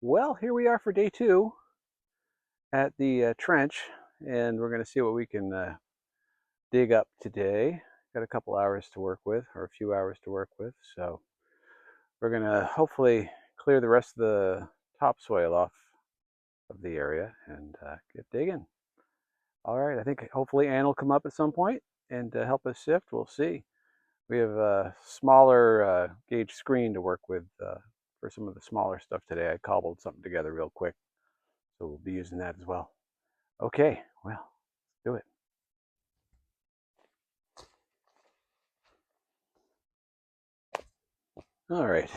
Well, here we are for day two at the trench, and we're going to see what we can dig up today. Got a couple hours to work with, or a few hours to work with, so we're going to hopefully clear the rest of the topsoil off of the area and get digging. All right, I think hopefully Ann will come up at some point and help us sift. We'll see. We have a smaller gauge screen to work with for some of the smaller stuff today. I cobbled something together real quick, so we'll be using that as well. Okay, well, let's do it. All right.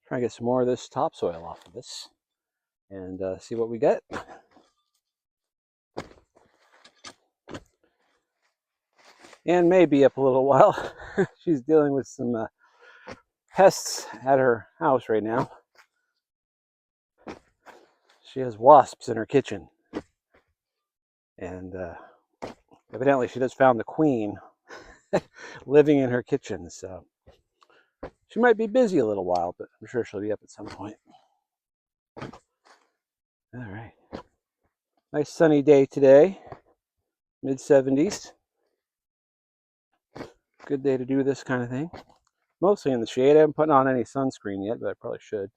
Try and get some more of this topsoil off of this and see what we get. Ann may be up a little while. She's dealing with some pests at her house right now. She has wasps in her kitchen. And evidently she just found the queen living in her kitchen. So she might be busy a little while, but I'm sure she'll be up at some point. All right. Nice sunny day today. Mid-70s. Good day to do this kind of thing. Mostly in the shade. I haven't put on any sunscreen yet, but I probably should.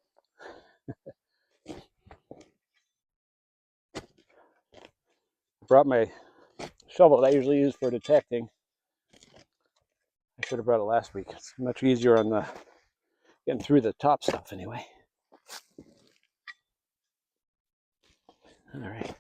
Brought my shovel that I usually use for detecting. I should have brought it last week. It's much easier on the getting through the top stuff anyway. All right.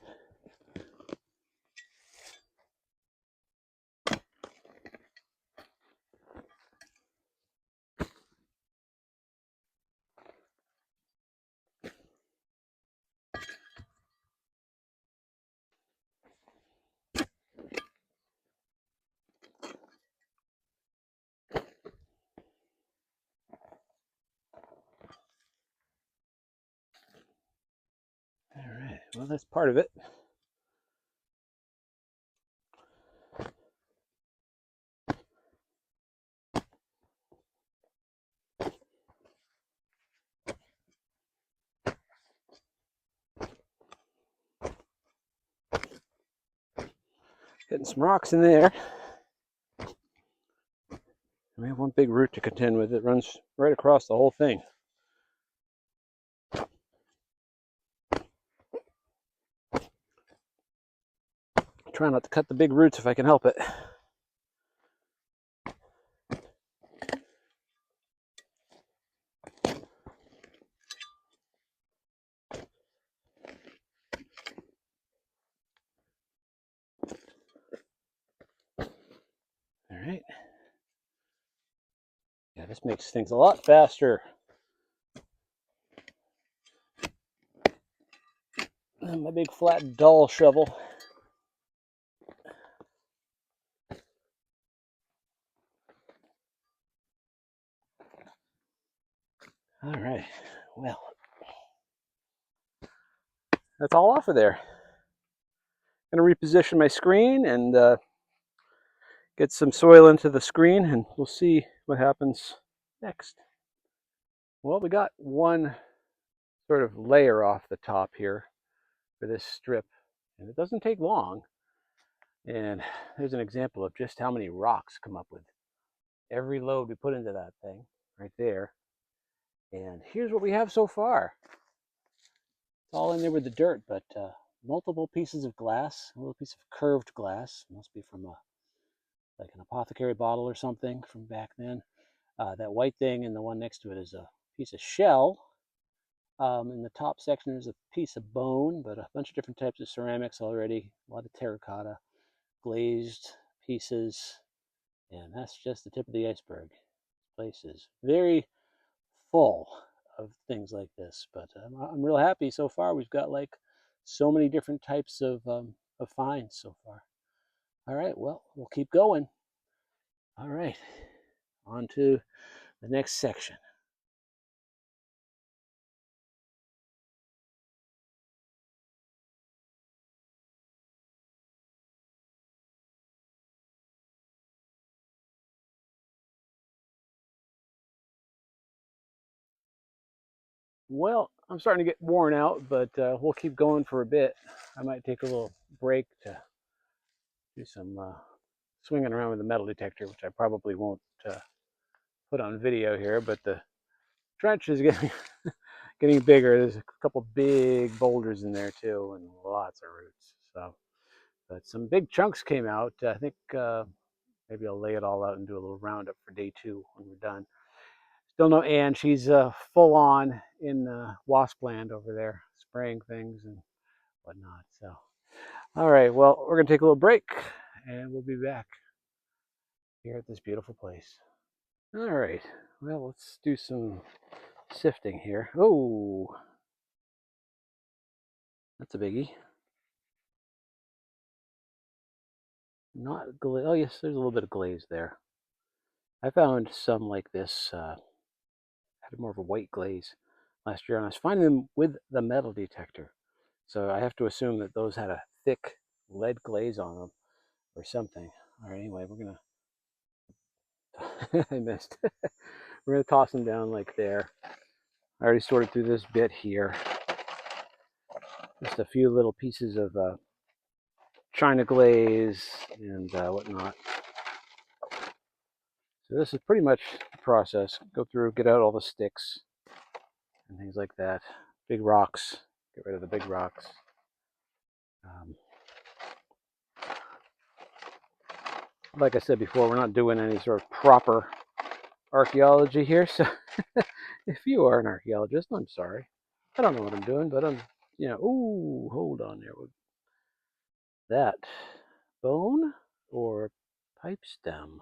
All right. Well, that's part of it. Getting some rocks in there. We have one big root to contend with. It runs right across the whole thing. Try not to cut the big roots if I can help it. All right. Yeah, this makes things a lot faster. And my big flat dull shovel. All right. Well, that's all off of there. I'm going to reposition my screen and get some soil into the screen, and we'll see what happens next. Well, we got one sort of layer off the top here for this strip, and it doesn't take long. And there's an example of just how many rocks come up with every load we put into that thing right there. And here's what we have so far. It's all in there with the dirt, but multiple pieces of glass, a little piece of curved glass, must be from like an apothecary bottle or something from back then. That white thing and the one next to it is a piece of shell. In the top section there's a piece of bone, but a bunch of different types of ceramics already, a lot of terracotta, glazed pieces, and that's just the tip of the iceberg. This place is very full of things like this, but I'm real happy so far. We've got like so many different types of finds so far. All right, well, we'll keep going. All right, on to the next section. Well, I'm starting to get worn out, but we'll keep going for a bit. I might take a little break to do some swinging around with the metal detector, which I probably won't put on video here, but the trench is getting getting bigger. There's a couple big boulders in there too, and lots of roots. So, but some big chunks came out. I think maybe I'll lay it all out and do a little roundup for day 2 when we're done. Still no Ann. She's full on in waspland over there, spraying things and whatnot. So, all right. Well, we're gonna take a little break, and we'll be back here at this beautiful place. All right. Well, let's do some sifting here. Oh, that's a biggie. Not glaze. Oh, yes, there's a little bit of glaze there. I found some like this, had more of a white glaze last year, and I was finding them with the metal detector. So I have to assume that those had a thick lead glaze on them or something. All right, anyway, we're gonna, I missed. We're gonna toss them down like there. I already sorted through this bit here. Just a few little pieces of China glaze and whatnot. So this is pretty much the process. Go through, get out all the sticks and things like that. Big rocks, get rid of the big rocks. Like I said before, we're not doing any sort of proper archaeology here. So if you are an archaeologist, I'm sorry. I don't know what I'm doing, but I'm, ooh, hold on there. That bone or pipe stem?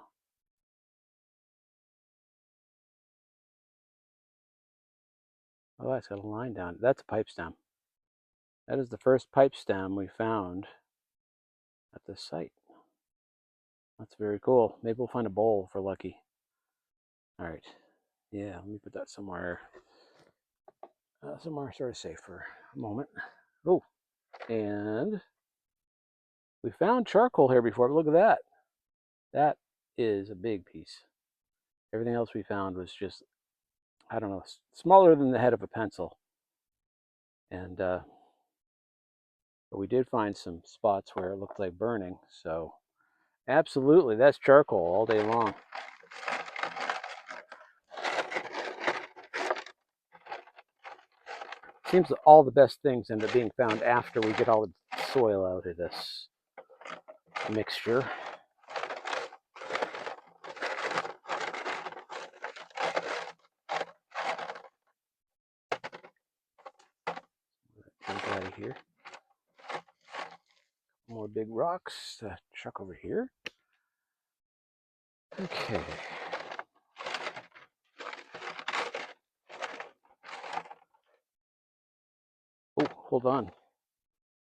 Oh, it's got a line down. That's a pipe stem. That is the first pipe stem we found at this site. That's very cool. Maybe we'll find a bowl for lucky. All right. Yeah, let me put that somewhere sort of safe for a moment. Oh, and we found charcoal here before, but look at that. That is a big piece. Everything else we found was just, I don't know, smaller than the head of a pencil. And but we did find some spots where it looked like burning. So absolutely, that's charcoal all day long. Seems that all the best things end up being found after we get all the soil out of this mixture. Jump out of here. More big rocks to chuck over here. Okay. Oh, hold on.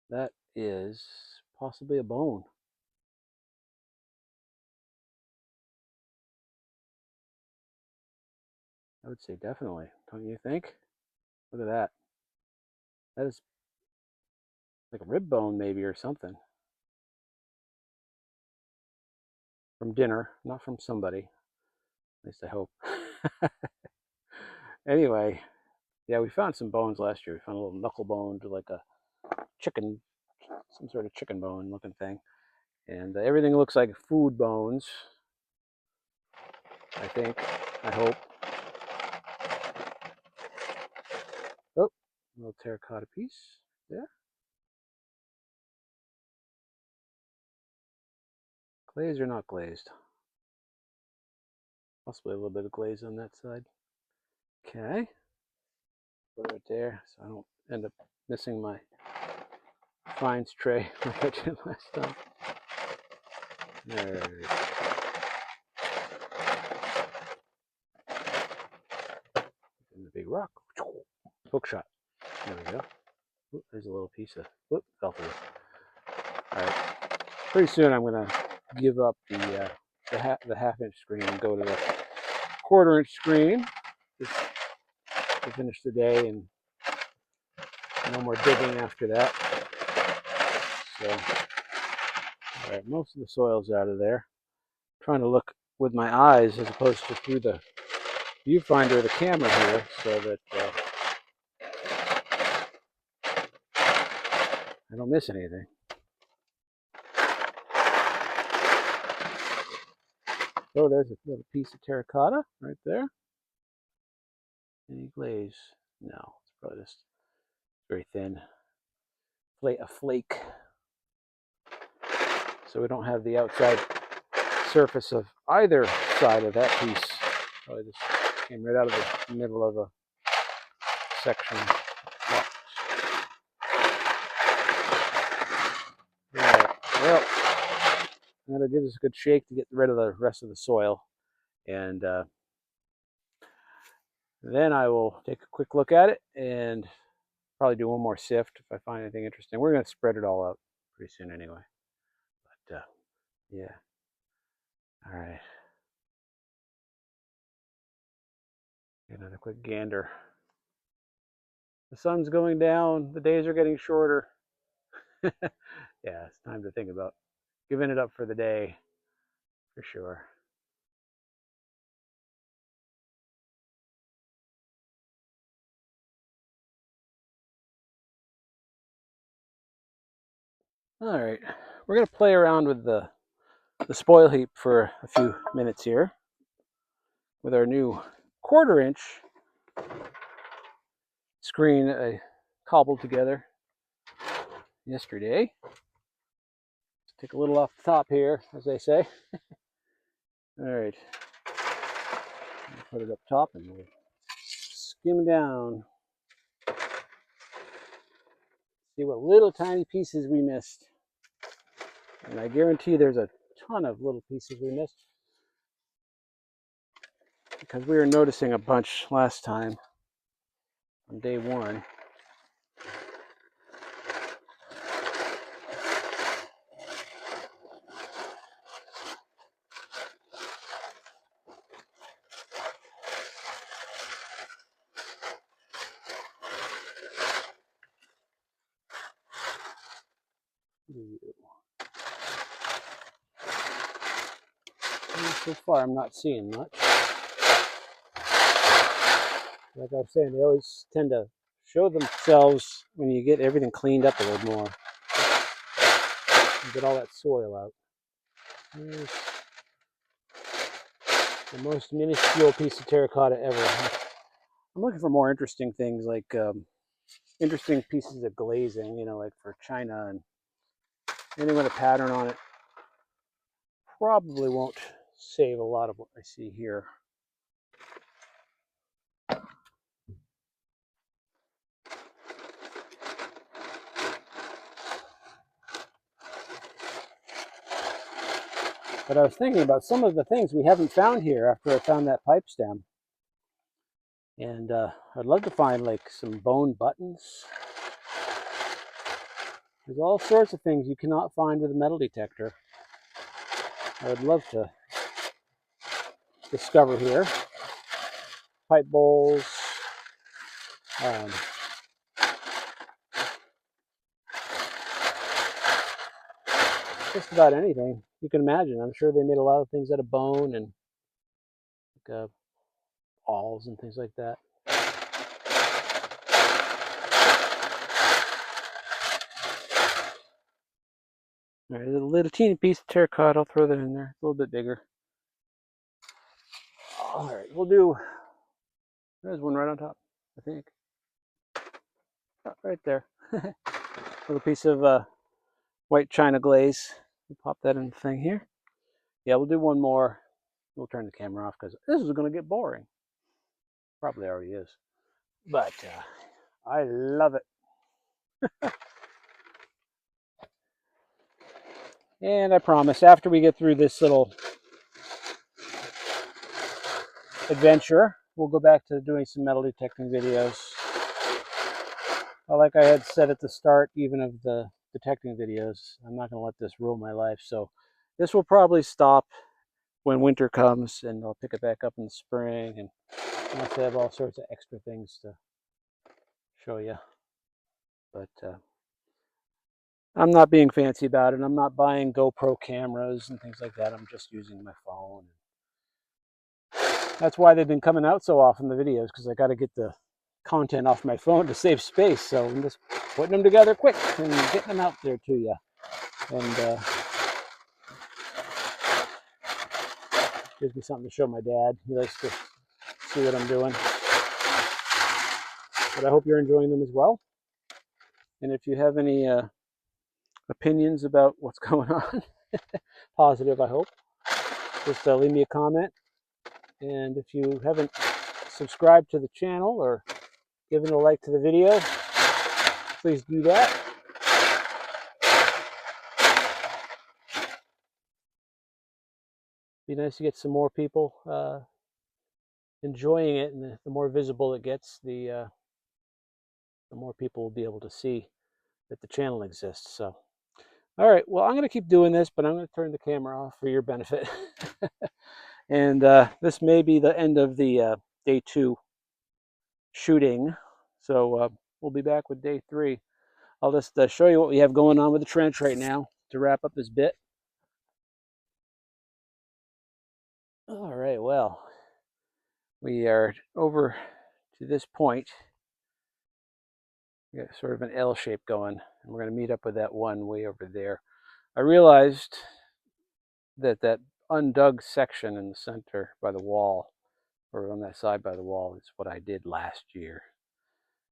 That is possibly a bone. I would say definitely. Don't you think? Look at that. That is like a rib bone maybe or something. From dinner, not from somebody. At least I hope. Anyway, yeah, we found some bones last year. We found a little knuckle bone to like a chicken, some sort of chicken bone looking thing. And everything looks like food bones, I think, I hope. Oh, a little terracotta piece there. Glazed or not glazed? Possibly a little bit of glaze on that side. Okay. Put it right there so I don't end up missing my finds tray like I did last time. There it is. And the big rock. Hook shot. There we go. Ooh, there's a little piece of, whoop, fell through. All right. Pretty soon I'm going to give up the half-inch screen and go to the quarter-inch screen just to finish the day, and no more digging after that. So, all right, most of the soil's out of there. I'm trying to look with my eyes as opposed to through the viewfinder of the camera here, so that I don't miss anything. Oh, there's a little piece of terracotta right there. Any glaze? No, it's probably just very thin. A flake. So we don't have the outside surface of either side of that piece. Probably just came right out of the middle of a section. Right. Well, that'll give us a good shake to get rid of the rest of the soil. And then I will take a quick look at it and probably do one more sift if I find anything interesting. We're going to spread it all out pretty soon anyway. But yeah. All right. Another quick gander. The sun's going down. The days are getting shorter. Yeah, it's time to think about giving it up for the day, for sure. All right, we're going to play around with the spoil heap for a few minutes here with our new 1/4 inch screen I cobbled together yesterday. Let's take a little off the top here, as they say. All right, put it up top and we'll skim down. See what little tiny pieces we missed. And I guarantee there's a ton of little pieces we missed, because we were noticing a bunch last time on day 1. So far, I'm not seeing much. Like I was saying, they always tend to show themselves when you get everything cleaned up a little more. You get all that soil out. There's the most minuscule piece of terracotta ever. I'm looking for more interesting things, like interesting pieces of glazing, you know, like for China, and anything with a pattern on it. Probably won't save a lot of what I see here. But I was thinking about some of the things we haven't found here after I found that pipe stem. And I'd love to find like some bone buttons. There's all sorts of things you cannot find with a metal detector. I would love to discover here. Pipe bowls. Just about anything you can imagine. I'm sure they made a lot of things out of bone and like, awls and things like that. All right, a little teeny piece of terracotta. I'll throw that in there. A little bit bigger. All right, we'll do. There's one right on top, I think. Oh, right there. Little piece of white china glaze. We'll pop that in the thing here. Yeah, we'll do one more. We'll turn the camera off because this is going to get boring. Probably already is. But I love it. And I promise, after we get through this little adventure, we'll go back to doing some metal detecting videos. Like I had said at the start, even of the detecting videos, I'm not going to let this rule my life. So this will probably stop when winter comes, and I'll pick it back up in the spring, and I'll have all sorts of extra things to show you. But I'm not being fancy about it. I'm not buying GoPro cameras and things like that. I'm just using my phone. That's why they've been coming out so often, the videos, because I got to get the content off my phone to save space, so I'm just putting them together quick and getting them out there to you. And gives me something to show my dad. He likes to see what I'm doing. But I hope you're enjoying them as well. And if you have any opinions about what's going on, positive, I hope, just leave me a comment. And if you haven't subscribed to the channel or given a like to the video, please do that. Be nice to get some more people enjoying it, and the more visible it gets, the more people will be able to see that the channel exists. So, all right, well, I'm going to keep doing this, but I'm going to turn the camera off for your benefit. And this may be the end of the day 2 shooting, so we'll be back with day 3. I'll just show you what we have going on with the trench right now to wrap up this bit. All right, well, we are over to this point. We got sort of an L shape going, and we're going to meet up with that one way over there. I realized that that undug section in the center by the wall, or on that side by the wall, is what I did last year.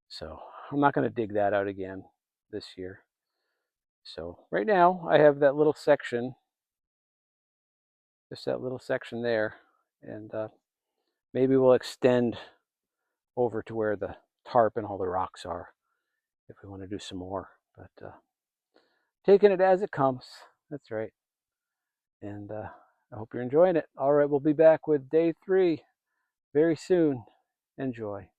So I'm not going to dig that out again this year. So right now I have that little section, just that little section there, and maybe we'll extend over to where the tarp and all the rocks are if we want to do some more. But taking it as it comes, that's right. And I hope you're enjoying it. All right, we'll be back with day 3 very soon. Enjoy.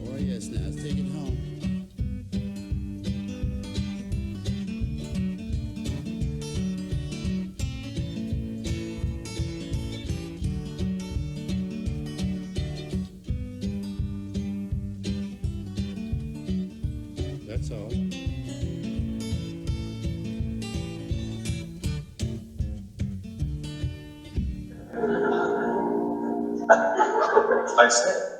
Oh yes, now let's take it home. That's all. I said.